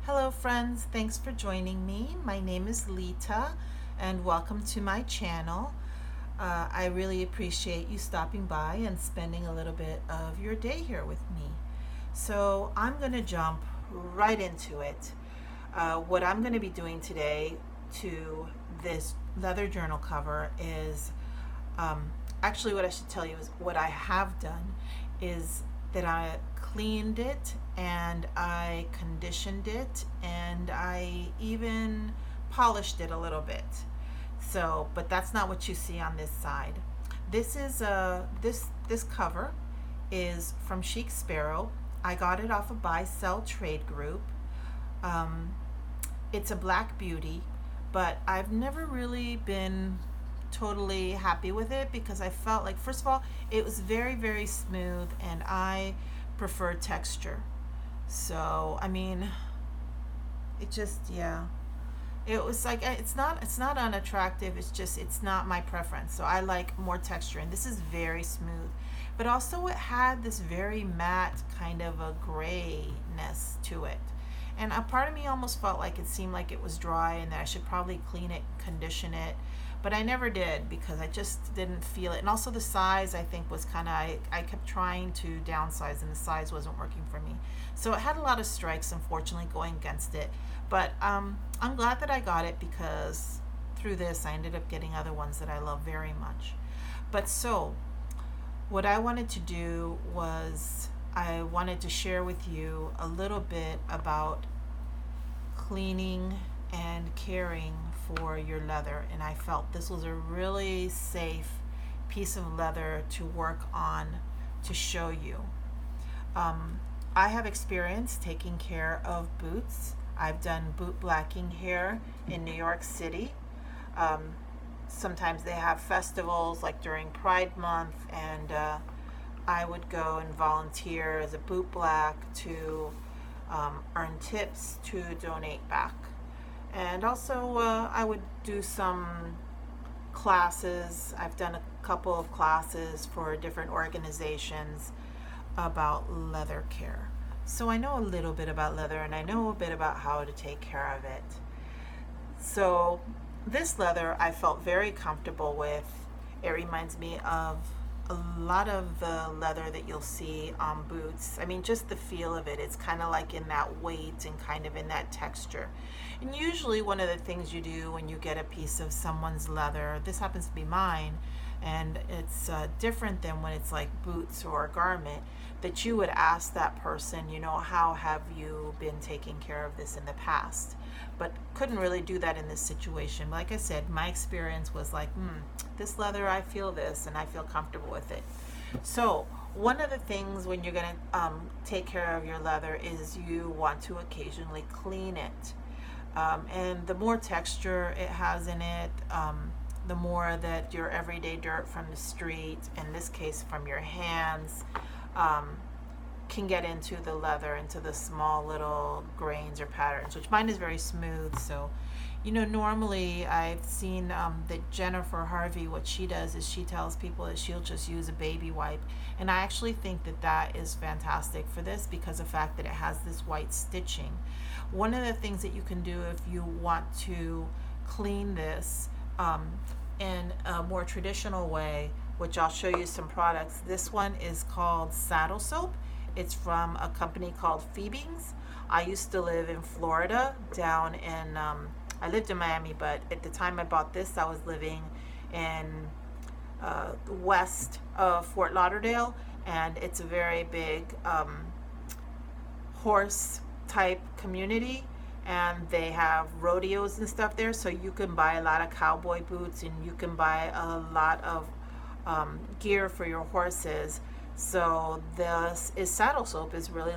Hello friends, thanks for joining me. My name is Lita and welcome to my channel. I really appreciate you stopping by and spending a little bit of your day here with me. So I'm going to jump right into it. What I'm going to be doing today to this leather journal cover is actually what I should tell you is what I have done is that I cleaned it and I conditioned it and I even polished it a little bit. So, but that's not what you see on this side. This is this cover is from Chic Sparrow. I got it off a buy sell trade group. Um, it's a black beauty, but I've never really been totally happy with it because I felt like, first of all, it was very smooth and I prefer texture. So I mean, it just, yeah, it was like it's not unattractive, it's just it's not my preference. So I like more texture, and this is very smooth, but also it had this very matte kind of a grayness to it, and a part of me almost felt like it seemed like it was dry and that I should probably clean it, condition it, but I never did because I just didn't feel it. And also the size, I think, was kind of, I kept trying to downsize and the size wasn't working for me. So it had a lot of strikes, unfortunately, going against it. But I'm glad that I got it because through this I ended up getting other ones that I love very much. But so what I wanted to do was I wanted to share with you a little bit about cleaning and caring for your leather, and I felt this was a really safe piece of leather to work on to show you. I have experience taking care of boots. I've done boot blacking here in New York City. Um, Sometimes they have festivals like during Pride Month, and I would go and volunteer as a boot black to earn tips to donate back. And also, I would do some classes. I've done a couple of classes for different organizations about leather care. So I know a little bit about leather and I know a bit about how to take care of it. So this leather I felt very comfortable with. It reminds me of a lot of the leather that you'll see on boots. I mean, just the feel of it, it's kind of like in that weight and kind of in that texture. And usually one of the things you do when you get a piece of someone's leather, this happens to be mine, and it's different than when it's like boots or a garment, that you would ask that person, you know, how have you been taking care of this in the past? But couldn't really do that in this situation. Like I said, my experience was like, this leather, I feel this and I feel comfortable with it. So one of the things when you're going to take care of your leather is you want to occasionally clean it. And the more texture it has in it, the more that your everyday dirt from the street, in this case from your hands, can get into the leather, into the small little grains or patterns, which mine is very smooth. So, you know, normally I've seen that Jennifer Harvey, what she does is she tells people that she'll just use a baby wipe. And I actually think that that is fantastic for this because of the fact that it has this white stitching. One of the things that you can do if you want to clean this in a more traditional way, which I'll show you some products. This one is called Saddle Soap. It's from a company called Fiebing's. I used to live in Florida, down in, I lived in Miami, but at the time I bought this, I was living in west of Fort Lauderdale, and it's a very big horse type community, and they have rodeos and stuff there, so you can buy a lot of cowboy boots and you can buy a lot of gear for your horses. So this is saddle soap is really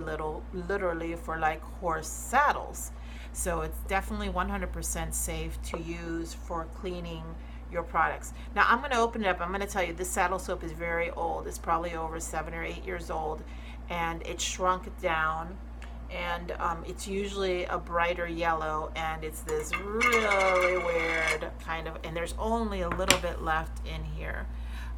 literally for like horse saddles. So it's definitely 100% safe to use for cleaning your products. Now I'm going to open it up. I'm going to tell you this saddle soap is very old. It's probably over 7 or 8 years old, and it shrunk down, and it's usually a brighter yellow, and it's this really weird kind of, and there's only a little bit left in here.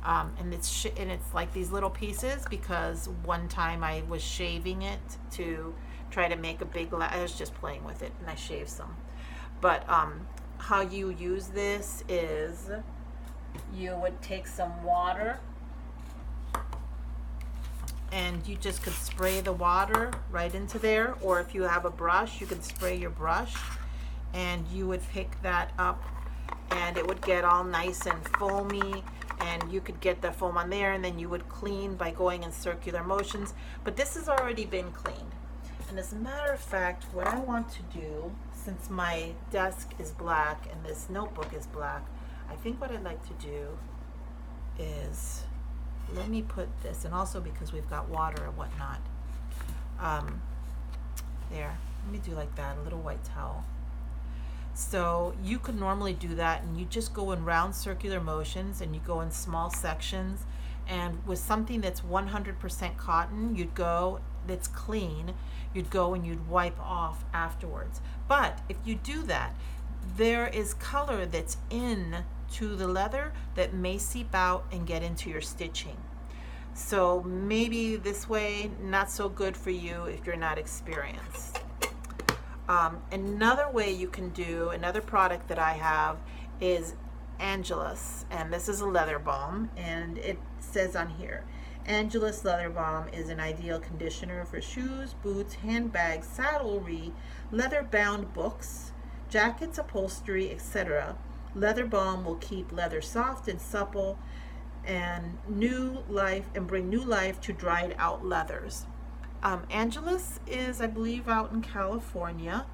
And it's like these little pieces because one time I was shaving it to try to make a big I was just playing with it and I shaved some. But how you use this is you would take some water and you just could spray the water right into there, or if you have a brush, you could spray your brush and you would pick that up and it would get all nice and foamy, and you could get the foam on there, and then you would clean by going in circular motions. But this has already been cleaned. And as a matter of fact, what I want to do, since my desk is black and this notebook is black, I think what I'd like to do is, let me put this, and also because we've got water and whatnot, there, let me do like that, a little white towel. So you could normally do that, and you just go in round circular motions and you go in small sections, and with something that's 100% cotton, you'd go, that's clean, you'd go and you'd wipe off afterwards. But if you do that, there is color that's in to the leather that may seep out and get into your stitching. So maybe this way, not so good for you if you're not experienced. Another way you can do, another product that I have is Angelus, and this is a leather balm, and it says on here, Angelus leather balm is an ideal conditioner for shoes, boots, handbags, saddlery, leather bound books, jackets, upholstery, etc. Leather balm will keep leather soft and supple and bring new life to dried out leathers. Angelus is, I believe, out in California,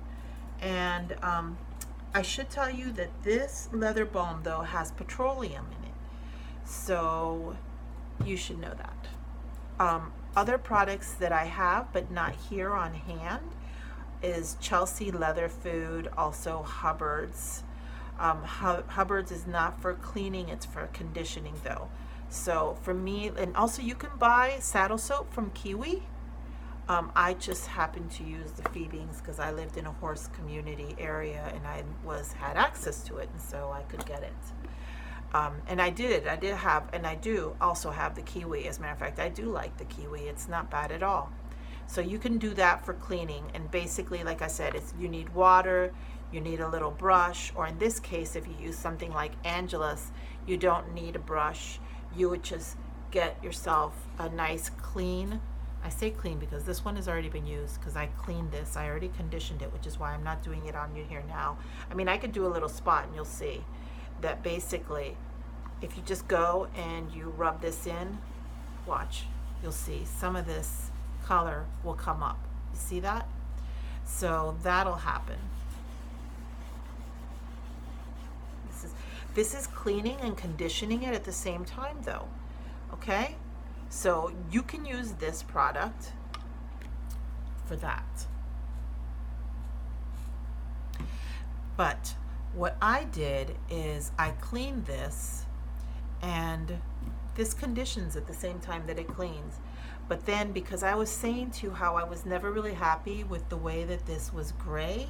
and I should tell you that this leather balm though has petroleum in it, so you should know that. Other products that I have but not here on hand is Chelsea Leather Food, also Hubbard's. Hubbard's is not for cleaning, it's for conditioning though. So for me, and also you can buy saddle soap from Kiwi. I just happened to use the Fiebings because I lived in a horse community area and I had access to it, and so I could get it. And I do also have the Kiwi. As a matter of fact, I do like the Kiwi. It's not bad at all. So you can do that for cleaning, and basically, like I said, you need water, you need a little brush, or in this case, if you use something like Angelus, you don't need a brush. You would just get yourself a nice clean, I say clean because this one has already been used, because I cleaned this, I already conditioned it, which is why I'm not doing it on you here now. I mean, I could do a little spot and you'll see that basically, if you just go and you rub this in, watch, you'll see some of this color will come up. You see that? So that'll happen. This is cleaning and conditioning it at the same time though, okay? So you can use this product for that. But what I did is I cleaned this, and this conditions at the same time that it cleans. But then, because I was saying to you how I was never really happy with the way that this was gray,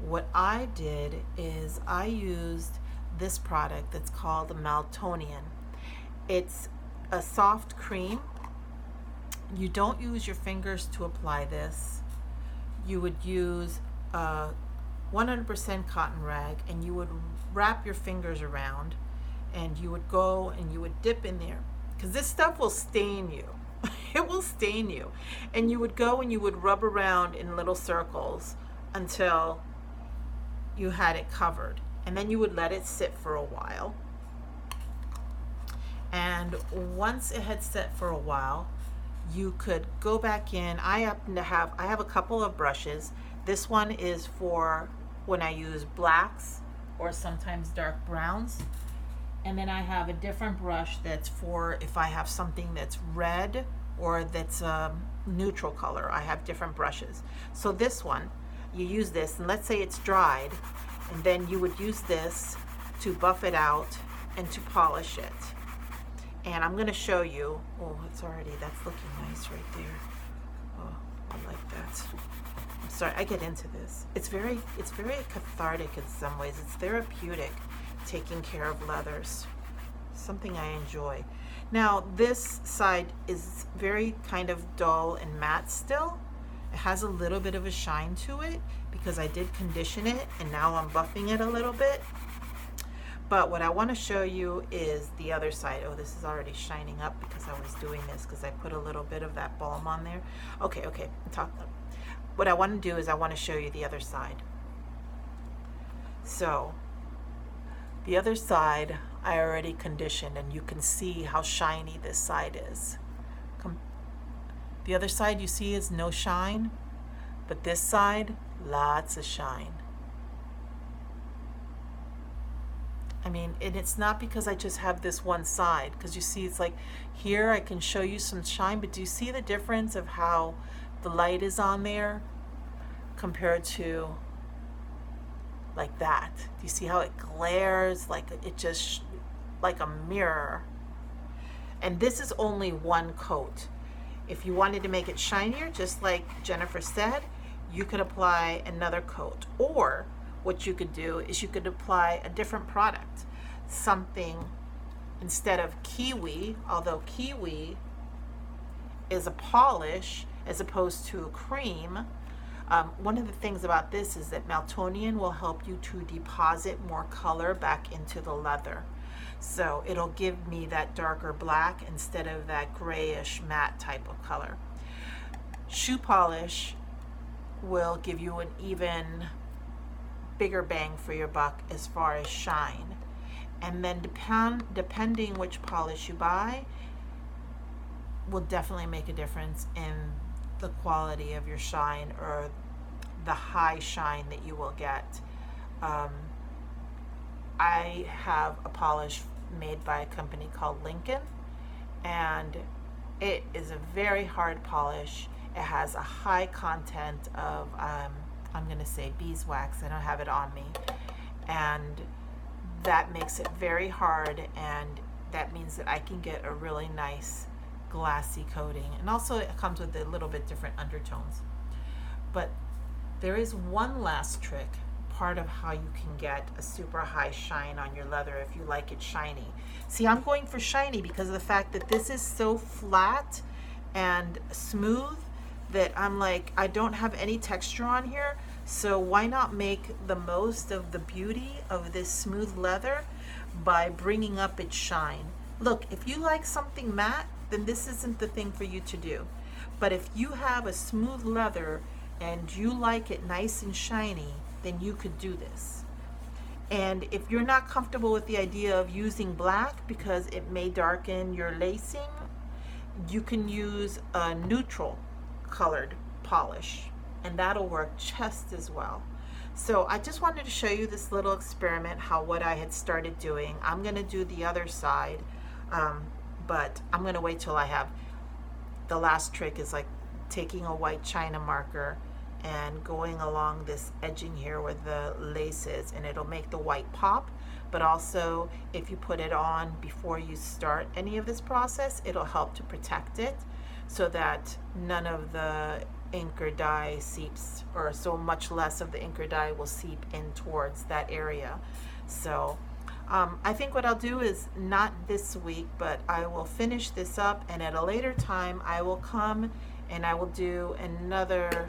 what I did is I used this product that's called the Maltonian. It's a soft cream. You don't use your fingers to apply this. You would use a 100% cotton rag, and you would wrap your fingers around, and you would go and you would dip in there, because this stuff will stain you. It will stain you. And you would go and you would rub around in little circles until you had it covered, and then you would let it sit for a while. And once it had set for a while, you could go back in. I have a couple of brushes. This one is for when I use blacks or sometimes dark browns. And then I have a different brush that's for if I have something that's red or that's a neutral color. I have different brushes. So this one, you use this, and let's say it's dried, and then you would use this to buff it out and to polish it. And I'm going to show you. Oh, that's looking nice right there. Oh, I like that. I'm sorry, I get into this. It's very cathartic in some ways. It's therapeutic, taking care of leathers. Something I enjoy. Now, this side is very kind of dull and matte still. It has a little bit of a shine to it because I did condition it and now I'm buffing it a little bit. But what I want to show you is the other side. Oh, this is already shining up because I was doing this because I put a little bit of that balm on there. Okay, what I want to do is I want to show you the other side. So the other side I already conditioned, and you can see how shiny this side is. The other side you see is no shine, but this side, lots of shine. I mean, and it's not because I just have this one side, because you see it's like here I can show you some shine, but do you see the difference of how the light is on there compared to like that? Do you see how it glares like it just like a mirror? And this is only one coat. If you wanted to make it shinier, just like Jennifer said, you could apply another coat. Or what you could do is you could apply a different product. Something instead of kiwi, although kiwi is a polish as opposed to a cream. One of the things about this is that Maltonian will help you to deposit more color back into the leather. So it'll give me that darker black instead of that grayish matte type of color. Shoe polish will give you an even bigger bang for your buck as far as shine. And then depending which polish you buy will definitely make a difference in the quality of your shine or the high shine that you will get. I have a polish made by a company called Lincoln, and it is a very hard polish. It has a high content of I'm going to say beeswax. I don't have it on me, and that makes it very hard, and that means that I can get a really nice glassy coating, and also it comes with a little bit different undertones. But there is one last trick, part of how you can get a super high shine on your leather if you like it shiny. See, I'm going for shiny because of the fact that this is so flat and smooth that I'm like, I don't have any texture on here, so why not make the most of the beauty of this smooth leather by bringing up its shine? Look, if you like something matte, then this isn't the thing for you to do. But if you have a smooth leather and you like it nice and shiny, then you could do this. And if you're not comfortable with the idea of using black because it may darken your lacing, you can use a neutral colored polish, and that'll work just as well. So I just wanted to show you this little experiment, what I had started doing. I'm going to do the other side, but I'm going to wait till I have the last trick is like taking a white china marker and going along this edging here where the lace is, and it'll make the white pop. But also, if you put it on before you start any of this process, it'll help to protect it so that none of the ink or dye seeps, or so much less of the ink or dye will seep in towards that area. So I think what I'll do is not this week, but I will finish this up, and at a later time I will come and I will do another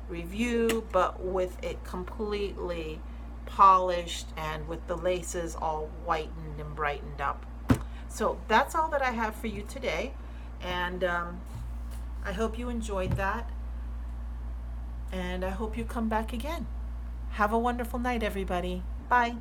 review, but with it completely polished and with the laces all whitened and brightened up. So that's all that I have for you today, and I hope you enjoyed that, and I hope you come back again. Have a wonderful night, everybody. Bye.